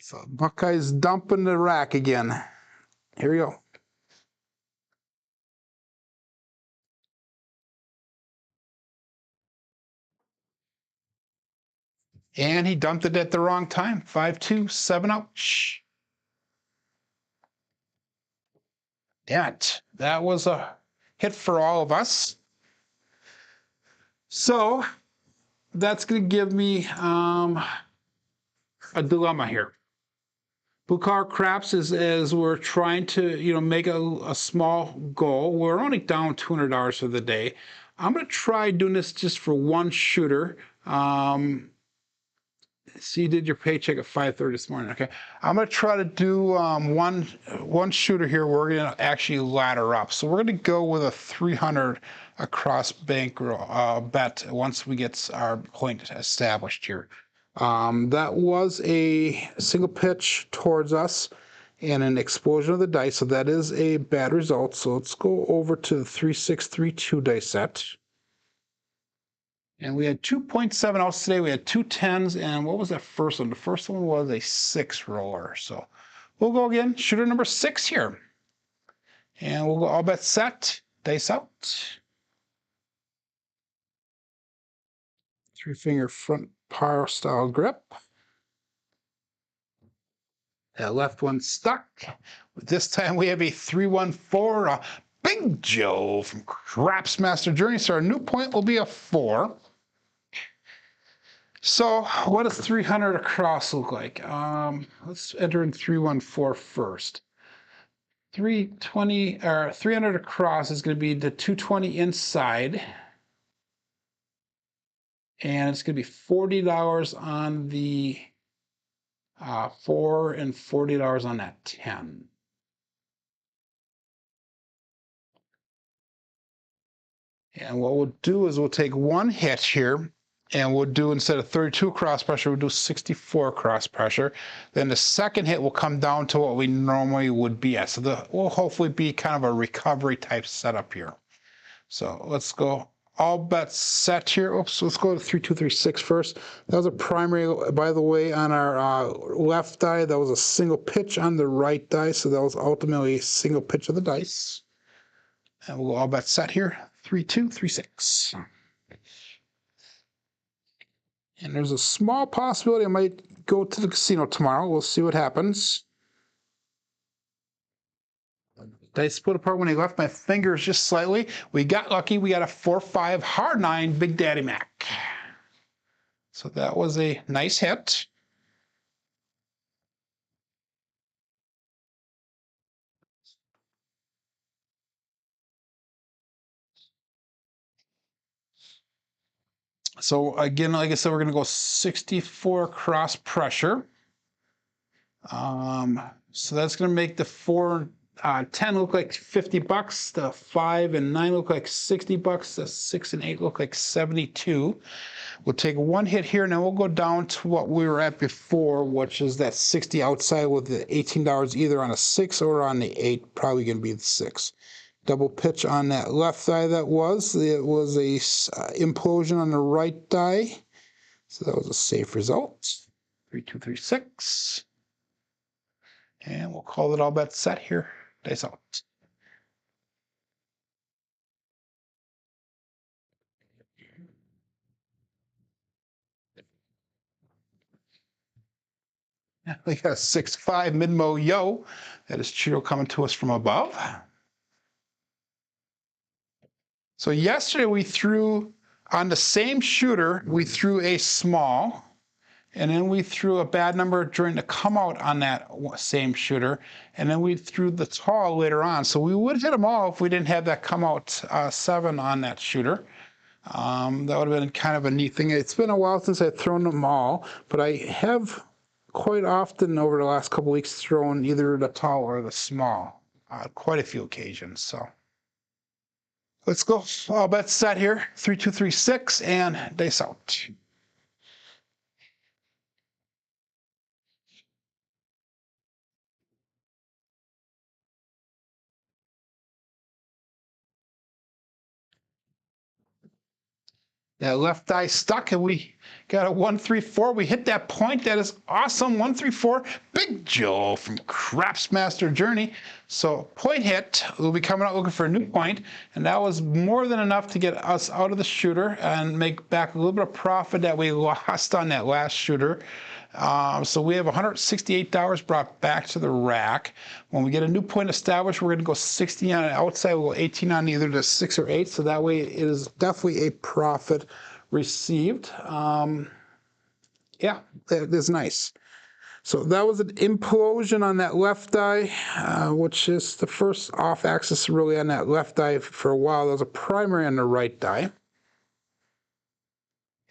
So Buckeyes dumping the rack again. Here we go. And he dumped it at the wrong time. 5, 2, 7 out. Damn it. That was a hit for all of us. So that's going to give me a dilemma here. Bukar Craps is we're trying to make a small goal. We're only down $200 for the day. I'm going to try doing this just for one shooter. See, you did your paycheck at 5:30 this morning. Okay, I'm going to try to do one shooter here. We're going to actually ladder up. So we're going to go with a 300 across bankroll bet once we get our point established here. That was a single pitch towards us and an explosion of the dice. So that is a bad result. So let's go over to the 3632 dice set. And we had 2.7 outs today. We had 2 10s. And what was that first one? The first one was a 6 roller. So we'll go again. Shooter number 6 here. And we'll go all bets set. Dice out. 3-finger front par style grip. That left one stuck. This time we have a 314, Big Joe from Craps Master Journey. So our new point will be a 4. So what does 300 across look like? Let's enter in 314 first. 320 or 300 across is going to be the 220 inside. And it's going to be $40 on the 4 and $40 on that 10. And what we'll do is we'll take one hit here, and we'll do, instead of 32 cross pressure, we'll do 64 cross pressure. Then the second hit will come down to what we normally would be at. So we'll hopefully be kind of a recovery type setup here. So let's go all bets set here. Oops, let's go to 3236 first. That was a primary, by the way, on our left die. That was a single pitch on the right die. So that was ultimately a single pitch of the dice. And we'll go all bets set here. 3236. And there's a small possibility I might go to the casino tomorrow. We'll see what happens. Dice split apart when I left my fingers just slightly. We got lucky. We got a 4-5 hard 9 Big Daddy Mac. So that was a nice hit. So again, like I said, we're going to go 64 cross pressure. So that's going to make the 4 10 look like 50 bucks. The 5 and 9 look like 60 bucks. The 6 and 8 look like 72. We'll take one hit here, and then we'll go down to what we were at before, which is that 60 outside with the $18 either on a 6 or on the 8. Probably going to be the 6. Double pitch on that left die. It was a implosion on the right die. So that was a safe result. 3236. And we'll call it all bet set here. Dice out. We got a 6-5 mid-mo yo. That is Cheeto coming to us from above. So yesterday we threw on the same shooter, we threw a small, and then we threw a bad number during the come out on that same shooter, and then we threw the tall later on. So we would have hit them all if we didn't have that come out 7 on that shooter. That would have been kind of a neat thing. It's been a while since I've thrown them all, but I have quite often over the last couple weeks thrown either the tall or the small. Quite a few occasions. So let's go. All bets set here. 3236 and dice out. That left die stuck, and we got a 134. We hit that point. That is awesome. 134. Big Joe from Craps Master Journey. So point hit. We'll be coming out looking for a new point, and that was more than enough to get us out of the shooter and make back a little bit of profit that we lost on that last shooter. So we have $168 brought back to the rack. When we get a new point established, we're going to go 60 on the outside. We'll go 18 on either the 6 or 8. So that way it is definitely a profit received. Yeah, that is nice. So that was an implosion on that left die, which is the first off axis really on that left die for a while. There was a primary on the right die.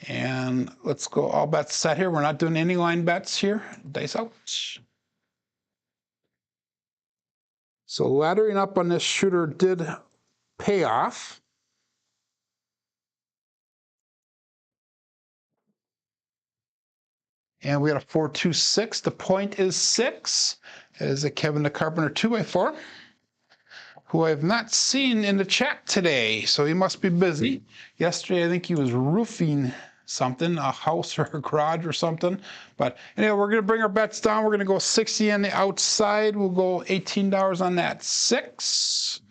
And let's go all bets set here. We're not doing any line bets here. Dice out. So laddering up on this shooter did pay off. And we got a 426. The point is 6. It is a Kevin the Carpenter 2x4, who I have not seen in the chat today. So he must be busy. Yesterday, I think he was roofing something, a house or a garage or something. But anyway, we're going to bring our bets down. We're going to go 60 on the outside. We'll go $18 on that 6.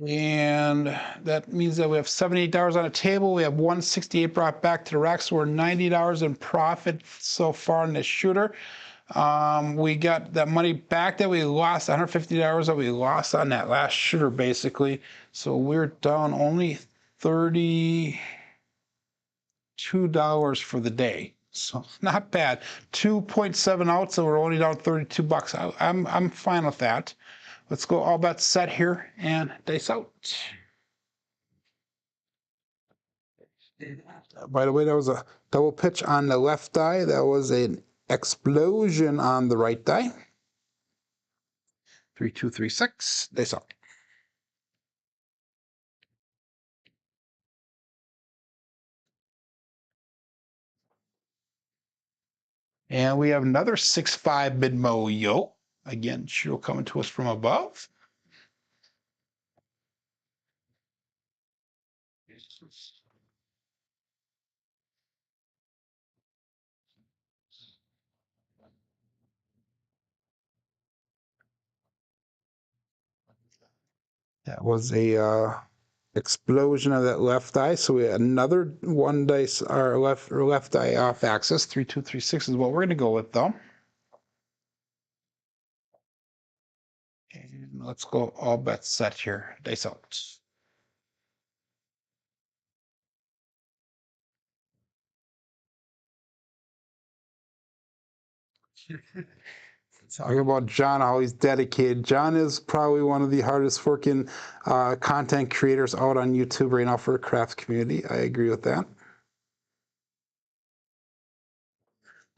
And that means that we have $78 on the table. We have $168 brought back to the rack, so we're $90 in profit so far in this shooter. We got that money back that we lost, $150 that we lost on that last shooter, basically. So we're down only $32 for the day. So not bad. 2.7 out, so we're only down 32 bucks. I'm fine with that. Let's go all bets set here and dice out. By the way, that was a double pitch on the left die. That was an explosion on the right die. 3236. Dice out. And we have another 6-5 mid-mo yo. Again, Cheeto coming to us from above. That was a explosion of that left eye. So we had another one dice, our left eye off axis. 3236 is what we're going to go with, though. And let's go all bets set here. Dice out. Talking about John, how he's dedicated. John is probably one of the hardest working content creators out on YouTube right now for the craft community. I agree with that.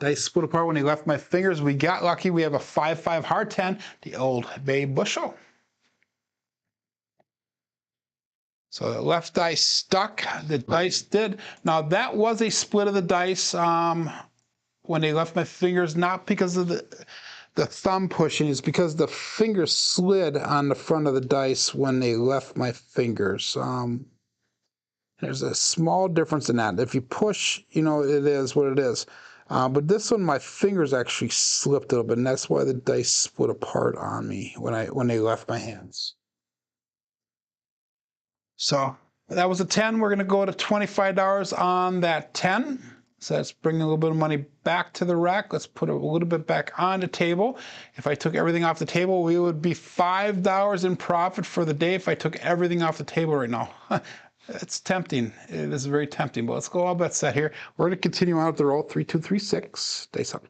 Dice split apart when he left my fingers. We got lucky. We have a 5-5 hard 10, the Old Bay Bushel. So the left dice stuck. The dice did. Now that was a split of the dice when they left my fingers, not because of the thumb pushing, it's because the fingers slid on the front of the dice when they left my fingers. There's a small difference in that. If you push, you know, it is what it is. But this one, my fingers actually slipped a little bit, and that's why the dice split apart on me when they left my hands. So that was a 10. We're going to go to $25 on that 10. So that's bringing a little bit of money back to the rack. Let's put a little bit back on the table. If I took everything off the table, we would be $5 in profit for the day if I took everything off the table right now. It's tempting. It is very tempting, but let's go all bet set here. We're going to continue on with the roll. 3, 2, 3, 6. Dice out.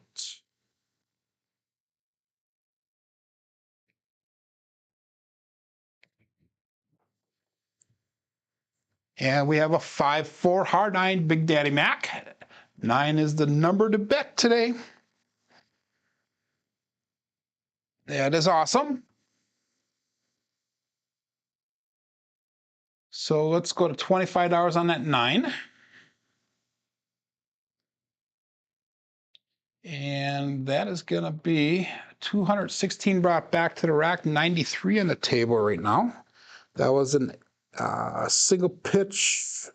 And we have a 5-4 hard 9, Big Daddy Mac. 9 is the number to bet today. That is awesome. So let's go to $25 on that 9. And that is going to be 216 brought back to the rack, 93 on the table right now. That was a single pitch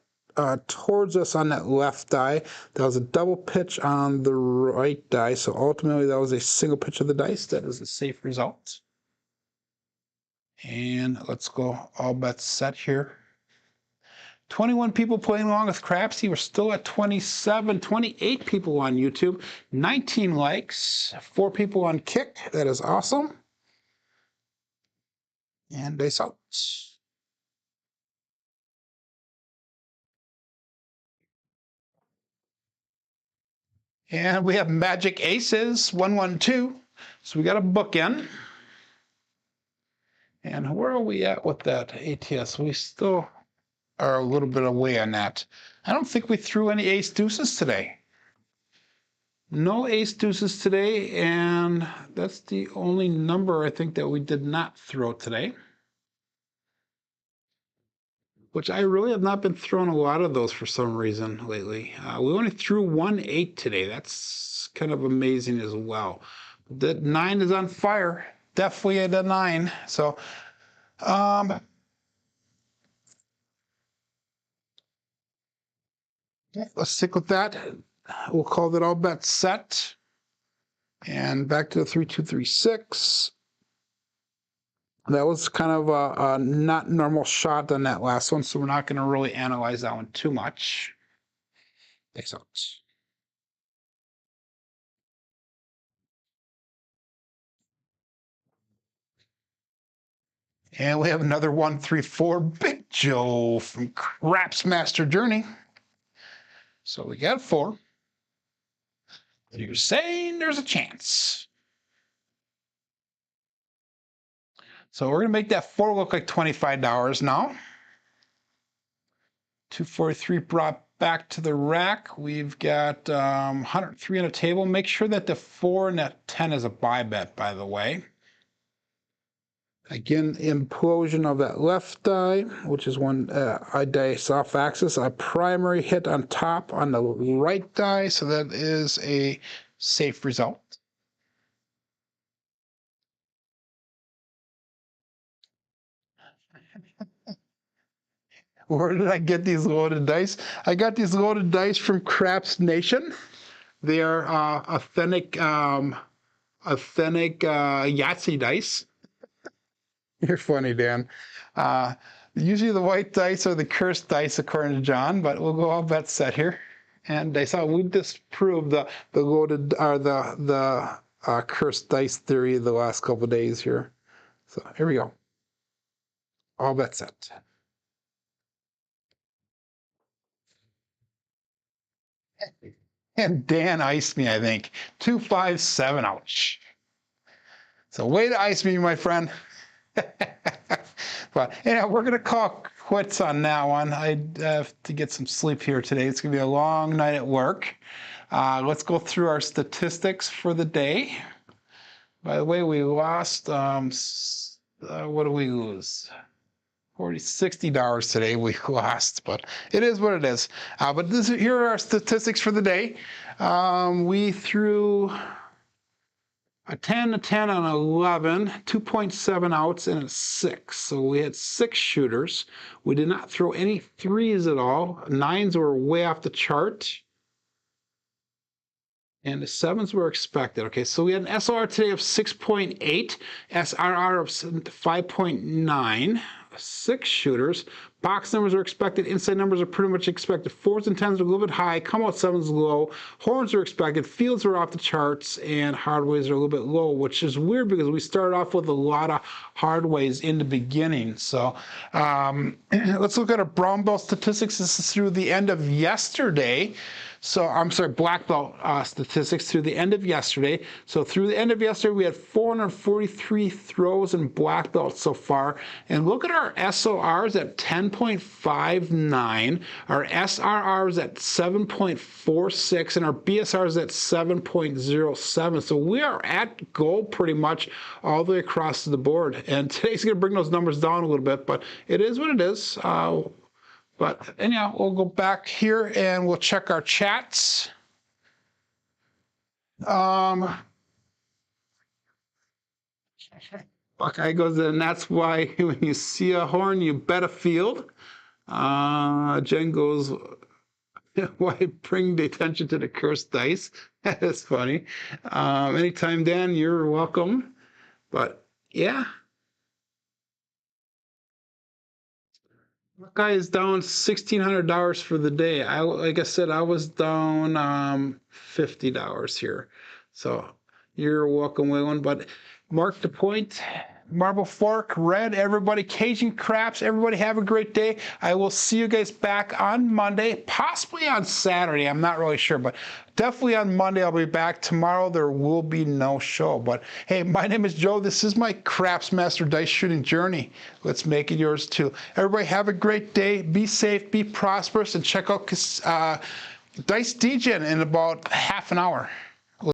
towards us on that left die. That was a double pitch on the right die. So ultimately, that was a single pitch of the dice. That is a safe result. And let's go all bets set here. 21 people playing along with Crapsee. We're still at 28 people on YouTube, 19 likes, 4 people on Kick. That is awesome. And dice out. And we have Magic Aces, 112. So we got a bookend. And where are we at with that ATS? We still are a little bit away on that. I don't think we threw any ace deuces today. No ace deuces today, and that's the only number I think that we did not throw today. Which I really have not been throwing a lot of those for some reason lately. We only threw 1 8 today. That's kind of amazing as well. The 9 is on fire. Definitely at a 9. So, let's stick with that. We'll call that all bets set. And back to the 3, 2, 3, 6. That was kind of a not normal shot on that last one, so we're not going to really analyze that one too much. Thanks, Alex. And we have another 1, 3, 4, Big Joe from Craps Master Journey. So we got 4. You're saying there's a chance. So we're going to make that 4 look like $25 now. 243 brought back to the rack. We've got 103 on the table. Make sure that the 4 and that 10 is a buy bet, by the way. Again, implosion of that left die, which is one dice off axis. A primary hit on top on the right die, so that is a safe result. Where did I get these loaded dice? I got these loaded dice from Craps Nation. They are authentic Yahtzee dice. You're funny, Dan. Usually the white dice are the cursed dice, according to John, but we'll go all bet set here. And I saw we disproved the loaded or the cursed dice theory the last couple of days here. So here we go. All bet set. And Dan iced me, I think. 257, ouch. So way to ice me, my friend. But yeah, we're gonna call quits on that one. I have to get some sleep here today. It's going to be a long night at work. Let's go through our statistics for the day. By the way, we lost, what do we lose? $60 today we lost, but it is what it is. But here are our statistics for the day. We threw a 10, a 10, and 11, 2.7 outs, and a 6. So we had 6 shooters. We did not throw any 3s at all. 9s were way off the chart. And the 7s were expected. Okay, so we had an SLR today of 6.8, SRR of 5.9, 6 shooters. Box numbers are expected. Inside numbers are pretty much expected. 4s and 10s are a little bit high. Come out 7s low. Horns are expected. Fields are off the charts. And hardways are a little bit low, which is weird because we started off with a lot of hardways in the beginning. So let's look at our brown belt statistics. This is through the end of yesterday. So I'm sorry, black belt statistics through the end of yesterday. So through the end of yesterday, we had 443 throws in black belt so far. And look at our SORs at 10.59, our SRRs at 7.46, and our BSRs at 7.07. So we are at goal pretty much all the way across the board. And today's going to bring those numbers down a little bit, but it is what it is. But anyhow, we'll go back here and we'll check our chats. Buckeye goes, and that's why when you see a horn, you bet a field. Jen goes, why bring the attention to the cursed dice? That's funny. Anytime, Dan, you're welcome. But yeah. Buckeye is down $1,600 for the day. Like I said, I was down $50 here. So you're welcome, Waylon. But mark the point. Marble Fork, Red, everybody, Cajun Craps, everybody have a great day. I will see you guys back on Monday, possibly on Saturday. I'm not really sure, but definitely on Monday I'll be back. Tomorrow there will be no show. But hey, my name is Joe. This is my Craps Master Dice Shooting Journey. Let's make it yours too. Everybody have a great day. Be safe, be prosperous, and check out Dice Degen in about half an hour.